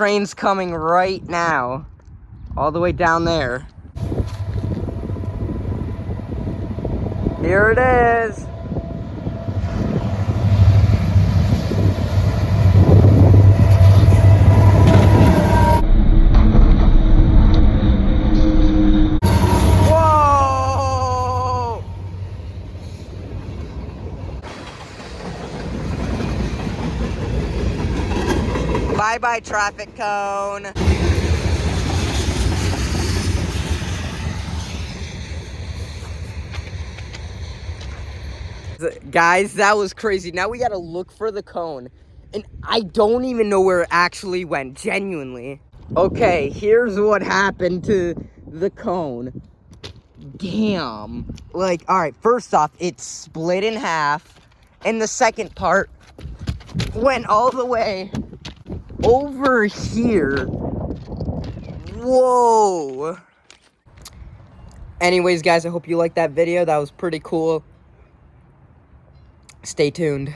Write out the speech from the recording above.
Train's coming right now. All the way down there. Here it is. Whoa! Bye-bye, traffic cone. Guys, that was crazy. Now we gotta look for the cone. And I don't even know where it actually went, genuinely. Okay, here's what happened to the cone. Damn. Like, alright, first off, it's split in half. And the second part went all the way over here. Whoa. Anyways, guys, I hope you liked that video. That was pretty cool. Stay tuned.